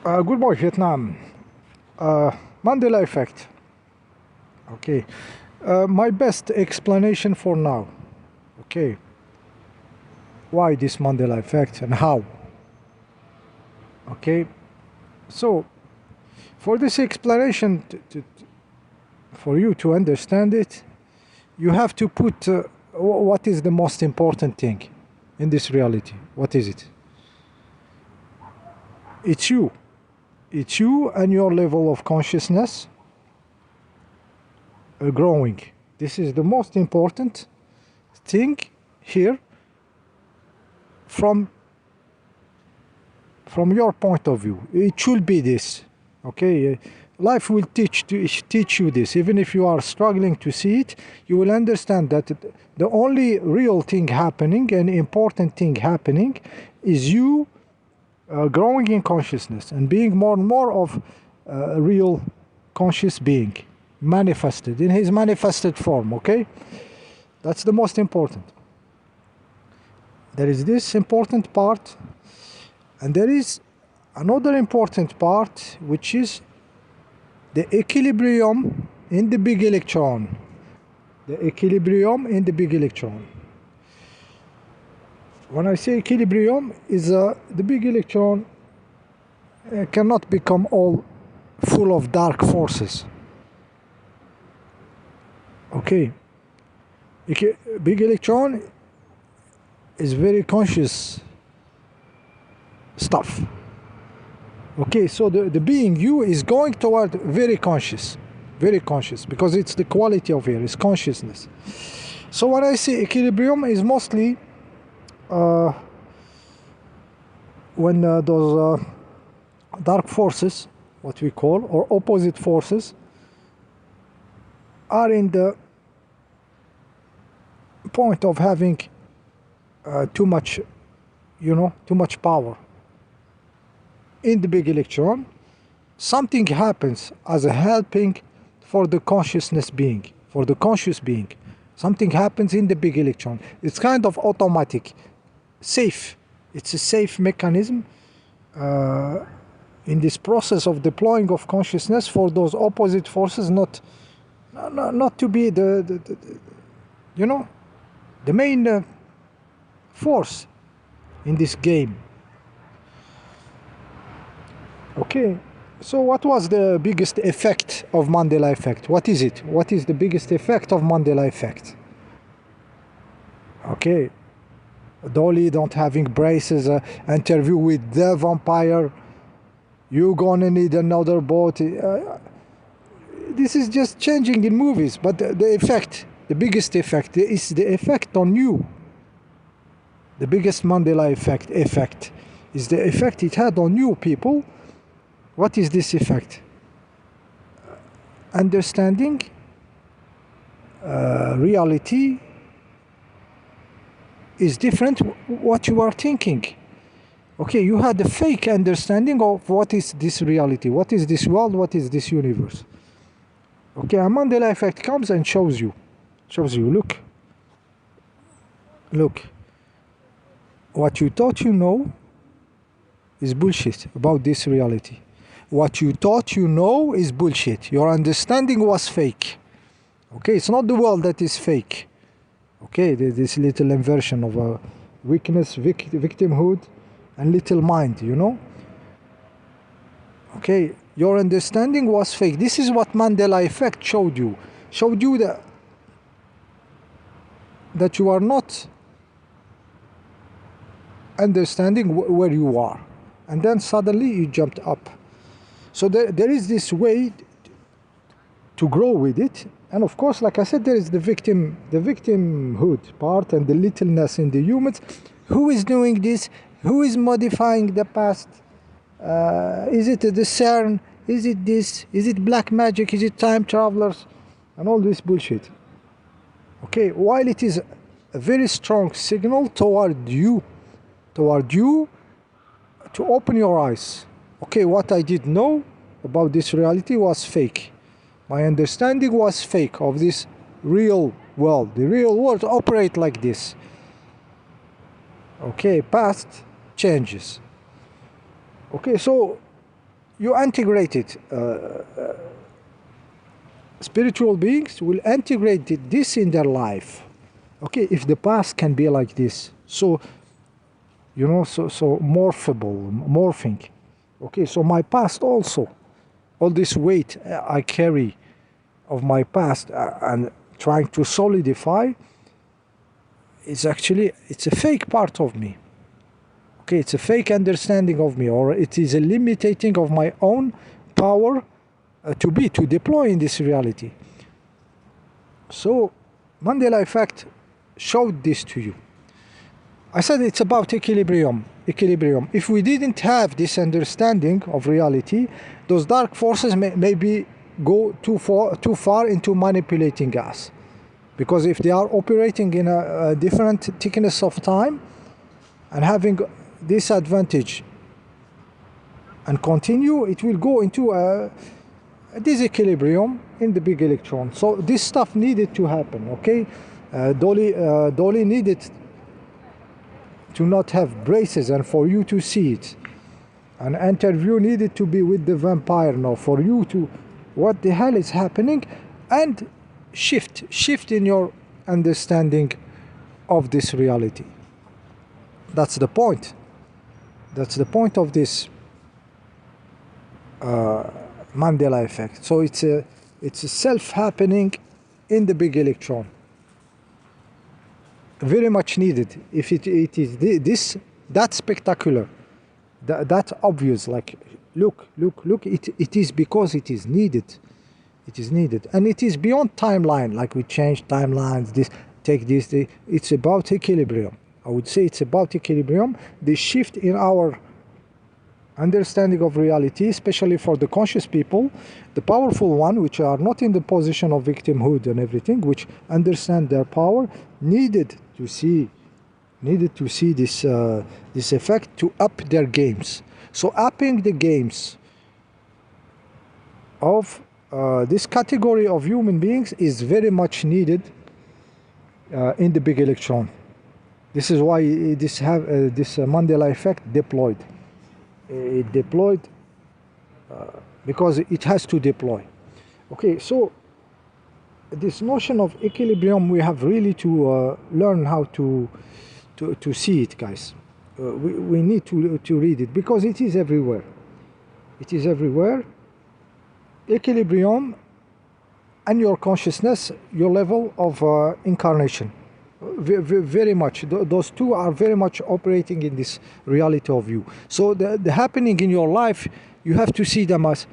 Good boy, Vietnam. Mandela effect. Okay. My best explanation for now. Okay. Why this Mandela effect and how? Okay. So, for this explanation, for you to understand it, you have to put what is the most important thing in this reality. What is it? It's you. It's you and your level of consciousness growing. This is the most important thing here from your point of view. It should be this. Okay, life will teach you this. Even if you are struggling to see it, you will understand that the only real thing happening and important thing happening is you growing in consciousness and being more and more of a real conscious being, manifested in his manifested form. Okay, that's the most important. There is this important part, and there is another important part, which is the equilibrium in the big electron. The equilibrium in the big electron. When I say equilibrium, is the big electron cannot become all full of dark forces. Okay, big electron is very conscious stuff. Okay, so the being you is going toward very conscious, because it's the quality of here, it's consciousness. So when I say equilibrium is mostly when those dark forces, what we call, or opposite forces, are in the point of having too much power in the big electron. Something happens as a helping for the consciousness being, for the conscious being. Something happens in the big electron. It's kind of automatic, safe. It's a safe mechanism in this process of deploying of consciousness for those opposite forces not to be the main force in this game. Okay, so what was the biggest effect of Mandela effect? What is it? What is the biggest effect of Mandela effect? Okay, Dolly don't having braces, interview with the vampire, you gonna need another boat. This is just changing in movies, but the effect, the biggest effect is the effect on you. The biggest Mandela effect is the effect it had on you people. What is this effect? Understanding reality is different what you are thinking. Okay, you had a fake understanding of what is this reality, what is this world, what is this universe. Okay, a Mandela effect comes and shows you, look, what you thought you know is bullshit about this reality. What you thought you know is bullshit. Your understanding was fake. Okay, it's not the world that is fake. Okay, this little inversion of a weakness, victimhood, and little mind, Okay, your understanding was fake. This is what Mandela effect showed you. Showed you that you are not understanding where you are. And then suddenly you jumped up. So there is this way to grow with it. And of course, like I said, there is the victimhood part and the littleness in the humans. Who is doing this? Who is modifying the past? Is it the CERN? Is it this? Is it black magic? Is it time travelers? And all this bullshit. Okay, while it is a very strong signal toward you to open your eyes. Okay, what I did know about this reality was fake. My understanding was fake of this real world. The real world operates like this. Okay, past changes. Okay, so you integrate it. Spiritual beings will integrate this in their life. Okay, if the past can be like this, so so morphing. Okay, so my past also, all this weight I carry of my past and trying to solidify, it's a fake part of me. Okay, it's a fake understanding of me, or it is a limiting of my own power to deploy in this reality. So Mandela effect showed this to you. I said it's about equilibrium. If we didn't have this understanding of reality, those dark forces maybe go too far into manipulating us. Because if they are operating in a different thickness of time and having this advantage and continue, it will go into a disequilibrium in the big electron. So this stuff needed to happen, okay? Dolly needed to not have braces and for you to see it. An interview needed to be with the vampire now for you to, what the hell is happening, and shift in your understanding of this reality. That's the point. That's the point of this Mandela effect. So it's a self-happening in the big electron. Very much needed. If it is this, that spectacular, that obvious, like look, it is because it is needed. It is needed, and it is beyond timeline. Like we change timelines. It's about equilibrium. I would say it's about equilibrium. The shift in our understanding of reality, especially for the conscious people, the powerful one, which are not in the position of victimhood and everything, which understand their power, needed to see this effect to up their games. So upping the games of this category of human beings is very much needed in the big electron. This is why this Mandela effect deployed. It deployed because it has to deploy. Okay, so this notion of equilibrium, we have really to learn how to see it, guys. We need to read it because it is everywhere. It is everywhere. Equilibrium and your consciousness, your level of incarnation. Very much. Those two are very much operating in this reality of you. So the happening in your life, you have to see them as,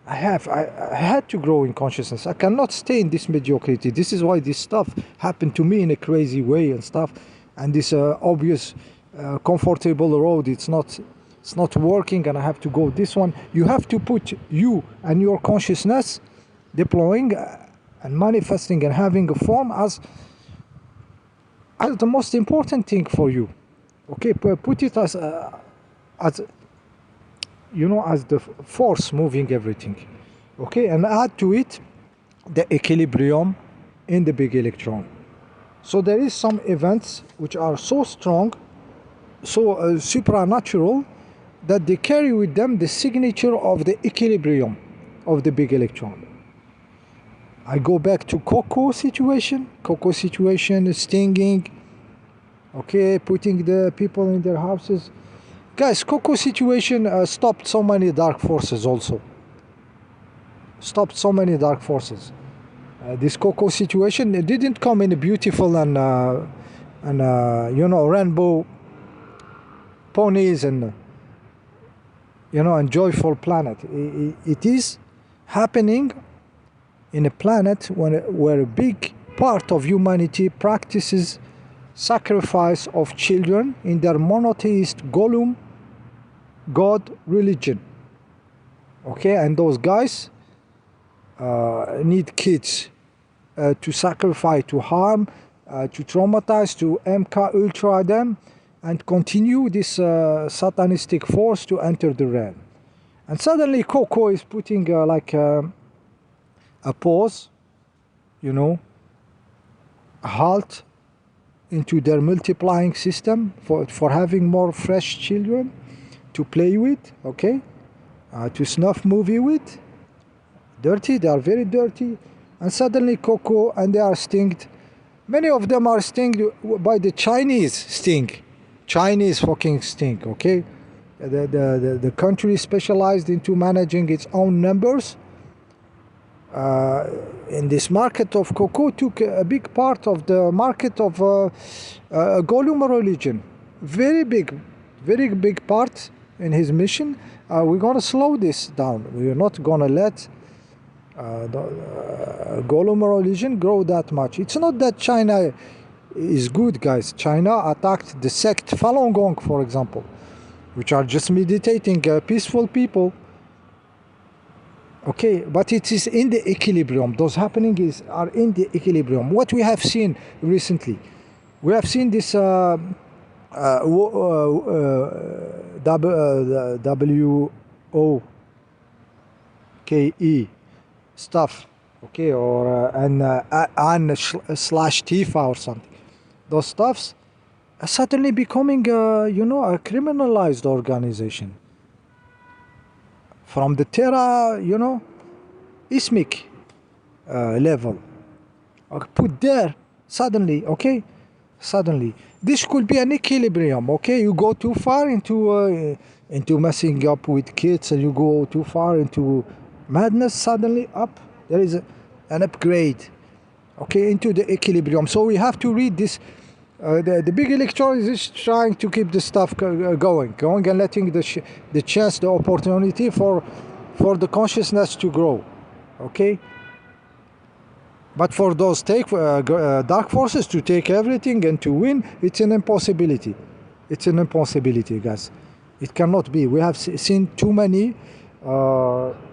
I had to grow in consciousness. I cannot stay in this mediocrity. This is why this stuff happened to me in a crazy way and stuff. And this obvious, comfortable road, it's not working, and I have to go this one. You have to put you and your consciousness deploying and manifesting and having a form as the most important thing for you. Okay, put it as you know, as the force moving everything. Okay, and add to it the equilibrium in the big electron. So there is some events which are so strong, so supranatural, that they carry with them the signature of the equilibrium of the big electron. I go back to Coco situation, stinging, okay, putting the people in their houses. Guys, Coco situation stopped so many dark forces also. Stopped so many dark forces. This Coco situation, it didn't come in a beautiful and you know, rainbow ponies and you know, and joyful planet. It is happening in a planet where a big part of humanity practices sacrifice of children in their monotheist Golem God religion. Okay, and those guys need kids to sacrifice, to harm, to traumatize, to MK Ultra them, and continue this satanistic force to enter the realm. And suddenly Coco is putting like a pause, you know, a halt into their multiplying system for having more fresh children to play with, okay? to snuff movie with. Dirty, they are very dirty. And suddenly cocoa, and they are stinged. Many of them are stinged by the Chinese sting. Chinese fucking sting, okay? The country specialized into managing its own numbers. In this market of cocoa took a big part of the market of Gollum religion. Very big part in his mission. We're going to slow this down. We're not going to let the Gollum religion grow that much. It's not that China is good, guys. China attacked the sect Falun Gong, for example, which are just meditating peaceful people. Okay, but it is in the equilibrium. Those happenings are in the equilibrium. What we have seen recently, we have seen this WOKE stuff, okay, or slash Tifa or something. Those stuffs are suddenly becoming, you know, a criminalized organization. From the Terra, you know, ismic level, put there suddenly, okay, suddenly this could be an equilibrium. Okay, you go too far into messing up with kids, and you go too far into madness. Suddenly, up there is an upgrade, okay, into the equilibrium. So we have to read this. The big electron is just trying to keep the stuff going, and letting the chance, the opportunity for the consciousness to grow, okay. But for those dark forces to take everything and to win, it's an impossibility. It's an impossibility, guys. It cannot be. We have seen too many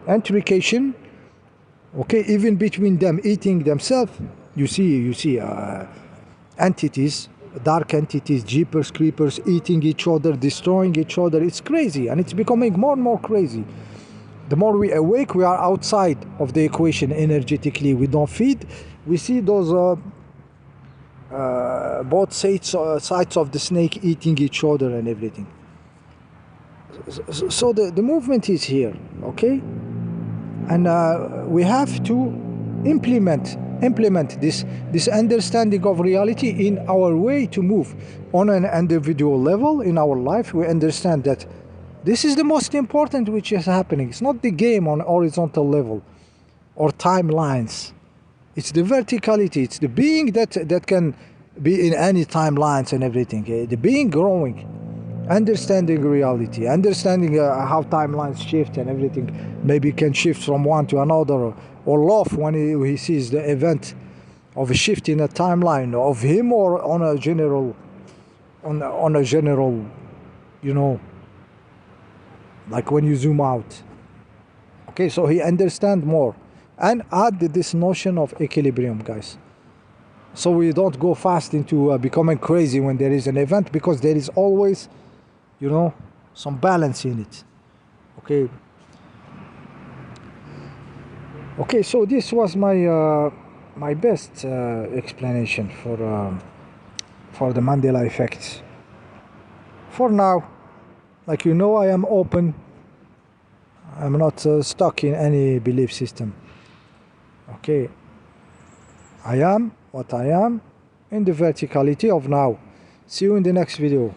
intrication, okay, even between them eating themselves. You see entities, dark entities, jeepers creepers, eating each other, destroying each other. It's crazy, and it's becoming more and more crazy. The more we awake, we are outside of the equation energetically. We don't feed. We see those both sides of the snake eating each other and everything. So the movement is here, okay, and we have to implement this understanding of reality in our way to move on an individual level in our life. We understand that this is the most important which is happening. It's not the game on horizontal level or timelines. It's the verticality. It's the being that can be in any timelines and everything. The being growing, understanding reality, understanding how timelines shift and everything. Maybe can shift from one to another, or laugh when he sees the event of a shift in a timeline of him, or on a general, you know, like when you zoom out. Okay, so he understand more, and add this notion of equilibrium, guys. So we don't go fast into becoming crazy when there is an event, because there is always, you know, some balance in it. Okay. Okay, so this was my my best explanation for the Mandela effect. For now, like, you know, I am open. I'm not stuck in any belief system. Okay, I am what I am in the verticality of now. See you in the next video.